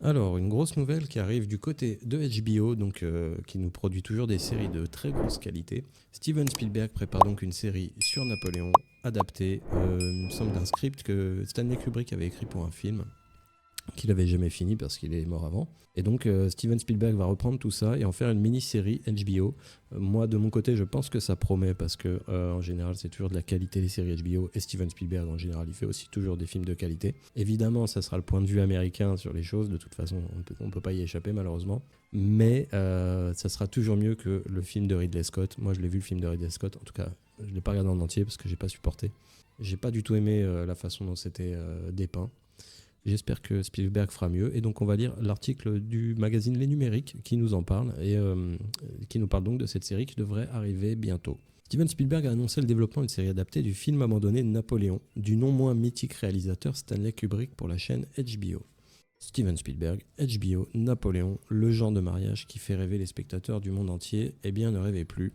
Alors, une grosse nouvelle qui arrive du côté de HBO, donc qui nous produit toujours des séries de très grosse qualité. Steven Spielberg prépare donc une série sur Napoléon, adaptée, il me semble, d'un script que Stanley Kubrick avait écrit pour un film, qu'il avait jamais fini parce qu'il est mort avant. Et donc Steven Spielberg va reprendre tout ça et en faire une mini-série HBO. Moi de mon côté je pense que ça promet parce que en général c'est toujours de la qualité les séries HBO et Steven Spielberg en général il fait aussi toujours des films de qualité. Évidemment ça sera le point de vue américain sur les choses, de toute façon on peut pas y échapper malheureusement. Mais ça sera toujours mieux que le film de Ridley Scott. Moi je l'ai vu le film de Ridley Scott, en tout cas je l'ai pas regardé en entier parce que j'ai pas supporté. J'ai pas du tout aimé la façon dont c'était dépeint. J'espère que Spielberg fera mieux. Et donc, on va lire l'article du magazine Les Numériques qui nous en parle et qui nous parle donc de cette série qui devrait arriver bientôt. Steven Spielberg a annoncé le développement d'une série adaptée du film abandonné Napoléon, du non moins mythique réalisateur Stanley Kubrick pour la chaîne HBO. Steven Spielberg, HBO, Napoléon, le genre de mariage qui fait rêver les spectateurs du monde entier, eh bien ne rêvez plus,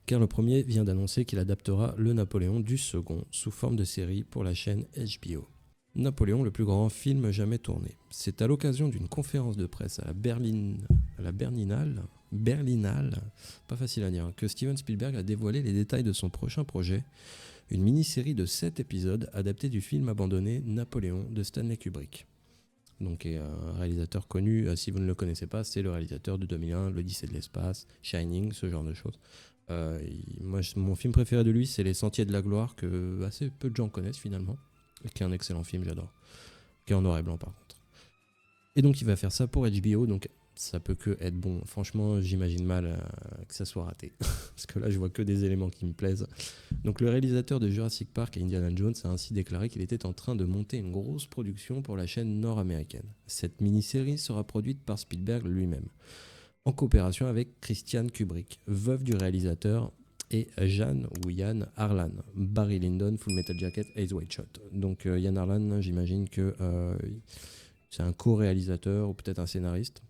car le premier vient d'annoncer qu'il adaptera le Napoléon du second sous forme de série pour la chaîne HBO. Napoléon, le plus grand film jamais tourné. C'est à l'occasion d'une conférence de presse à la Berlinale, pas facile à dire, que Steven Spielberg a dévoilé les détails de son prochain projet, une mini-série de 7 épisodes adaptée du film abandonné Napoléon de Stanley Kubrick. Donc, un réalisateur connu, si vous ne le connaissez pas, c'est le réalisateur de 2001, L'Odyssée de l'espace, Shining, ce genre de choses. Moi, mon film préféré de lui, c'est Les Sentiers de la Gloire, que assez peu de gens connaissent finalement. Qui est un excellent film, j'adore. Qui est en noir et blanc par contre. Et donc il va faire ça pour HBO, donc ça peut que être bon. Franchement, j'imagine mal que ça soit raté. Parce que là, je vois que des éléments qui me plaisent. Donc le réalisateur de Jurassic Park et Indiana Jones a ainsi déclaré qu'il était en train de monter une grosse production pour la chaîne nord-américaine. Cette mini-série sera produite par Spielberg lui-même, en coopération avec Christian Kubrick, veuve du réalisateur, et Jeanne ou Yann Harlan, Barry Lyndon, Full Metal Jacket, Eyes Wide Shut. Donc Yann Harlan, j'imagine que c'est un co-réalisateur ou peut-être un scénariste,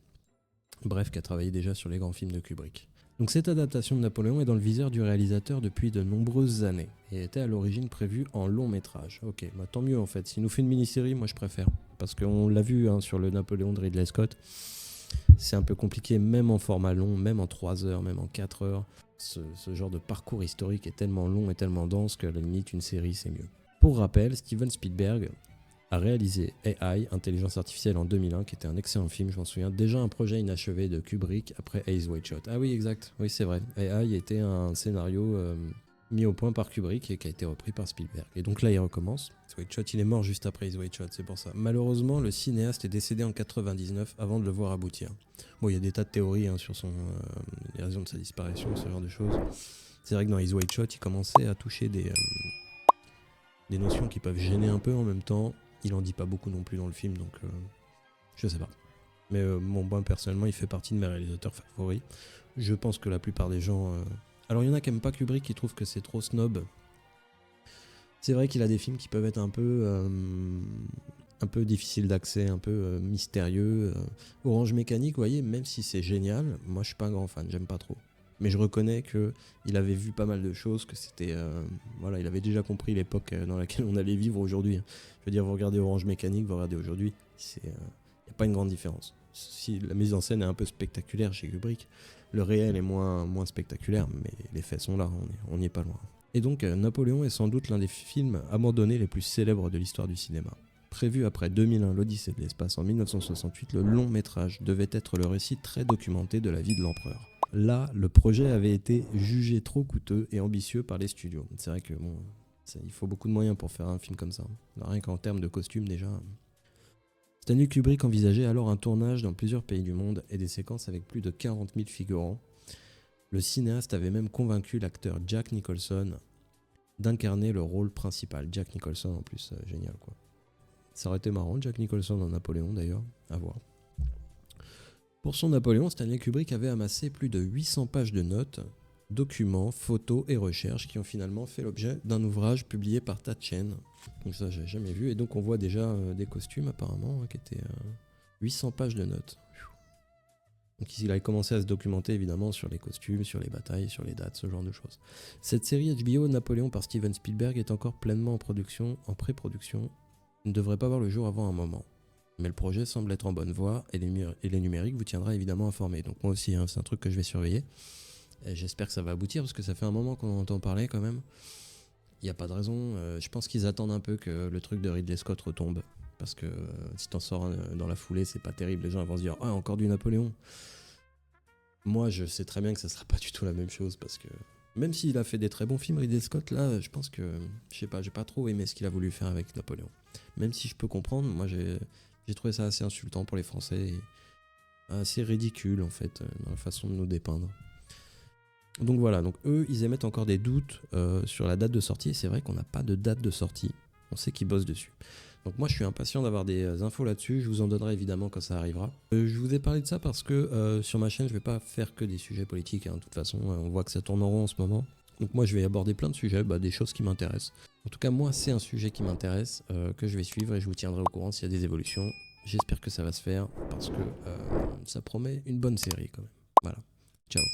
bref, qui a travaillé déjà sur les grands films de Kubrick. Donc cette adaptation de Napoléon est dans le viseur du réalisateur depuis de nombreuses années et était à l'origine prévue en long métrage. Ok, bah tant mieux en fait. S'il nous fait une mini-série, moi je préfère. Parce qu'on l'a vu sur le Napoléon de Ridley Scott, c'est un peu compliqué, même en format long, même en 3 heures, même en 4 heures. Ce genre de parcours historique est tellement long et tellement dense que à la limite, une série, c'est mieux. Pour rappel, Steven Spielberg a réalisé AI, Intelligence Artificielle, en 2001, qui était un excellent film, je m'en souviens. Déjà un projet inachevé de Kubrick après Eyes Wide Shut. Ah oui, exact, oui c'est vrai. AI était un scénario mis au point par Kubrick et qui a été repris par Spielberg. Et donc là, il recommence. Wide Shut, il est mort juste après Eyes Wide Shut, c'est pour ça. Malheureusement, le cinéaste est décédé en 99 avant de le voir aboutir. Bon, il y a des tas de théories sur les raisons de sa disparition, ce genre de choses. C'est vrai que dans Eyes Wide Shut, il commençait à toucher des notions qui peuvent gêner un peu en même temps. Il en dit pas beaucoup non plus dans le film, donc je sais pas. Mais moi, personnellement, il fait partie de mes réalisateurs favoris. Je pense que la plupart des gens... Alors, il y en a qui aiment pas Kubrick, qui trouvent que c'est trop snob. C'est vrai qu'il a des films qui peuvent être un peu difficiles d'accès, un peu mystérieux. Orange Mécanique, vous voyez, même si c'est génial, moi je suis pas un grand fan, j'aime pas trop. Mais je reconnais qu'il avait vu pas mal de choses, que c'était... voilà, il avait déjà compris l'époque dans laquelle on allait vivre aujourd'hui. Je veux dire, vous regardez Orange Mécanique, vous regardez aujourd'hui, il n'y a pas une grande différence. Si la mise en scène est un peu spectaculaire chez Kubrick, le réel est moins spectaculaire, mais les faits sont là, on n'y est pas loin. Et donc, Napoléon est sans doute l'un des films abandonnés les plus célèbres de l'histoire du cinéma. Prévu après 2001, l'Odyssée de l'espace en 1968, le long métrage devait être le récit très documenté de la vie de l'empereur. Là, le projet avait été jugé trop coûteux et ambitieux par les studios. C'est vrai que il faut beaucoup de moyens pour faire un film comme ça. Rien qu'en termes de costumes déjà. Stanley Kubrick envisageait alors un tournage dans plusieurs pays du monde et des séquences avec plus de 40 000 figurants. Le cinéaste avait même convaincu l'acteur Jack Nicholson d'incarner le rôle principal. Jack Nicholson en plus, génial quoi. Ça aurait été marrant, Jack Nicholson en Napoléon d'ailleurs, à voir. Pour son Napoléon, Stanley Kubrick avait amassé plus de 800 pages de notes, documents, photos et recherches qui ont finalement fait l'objet d'un ouvrage publié par Taschen. Donc ça, j'ai jamais vu. Et donc on voit déjà des costumes apparemment qui étaient 800 pages de notes. Donc il a commencé à se documenter évidemment sur les costumes, sur les batailles, sur les dates, ce genre de choses. Cette série HBO Napoléon par Steven Spielberg est encore pleinement en pré-production. Ne devrait pas voir le jour avant un moment. Mais le projet semble être en bonne voie et les numériques vous tiendra évidemment informé. Donc moi aussi, hein, c'est un truc que je vais surveiller. Et j'espère que ça va aboutir parce que ça fait un moment qu'on en entend parler quand même. Il n'y a pas de raison. Je pense qu'ils attendent un peu que le truc de Ridley Scott retombe. Parce que si t'en sors dans la foulée, c'est pas terrible. Les gens vont se dire ah, encore du Napoléon. Moi, je sais très bien que ça sera pas du tout la même chose parce que même s'il a fait des très bons films, Ridley Scott, là, je pense que je sais pas, j'ai pas trop aimé ce qu'il a voulu faire avec Napoléon. Même si je peux comprendre, moi j'ai trouvé ça assez insultant pour les Français et assez ridicule en fait dans la façon de nous dépeindre. Donc voilà, donc eux, ils émettent encore des doutes sur la date de sortie, et c'est vrai qu'on n'a pas de date de sortie, on sait qu'ils bossent dessus. Donc moi je suis impatient d'avoir des infos là-dessus, je vous en donnerai évidemment quand ça arrivera. Je vous ai parlé de ça parce que sur ma chaîne je vais pas faire que des sujets politiques, hein. De toute façon on voit que ça tourne en rond en ce moment. Donc moi je vais aborder plein de sujets, des choses qui m'intéressent. En tout cas moi c'est un sujet qui m'intéresse, que je vais suivre et je vous tiendrai au courant s'il y a des évolutions. J'espère que ça va se faire parce que ça promet une bonne série quand même. Voilà, ciao.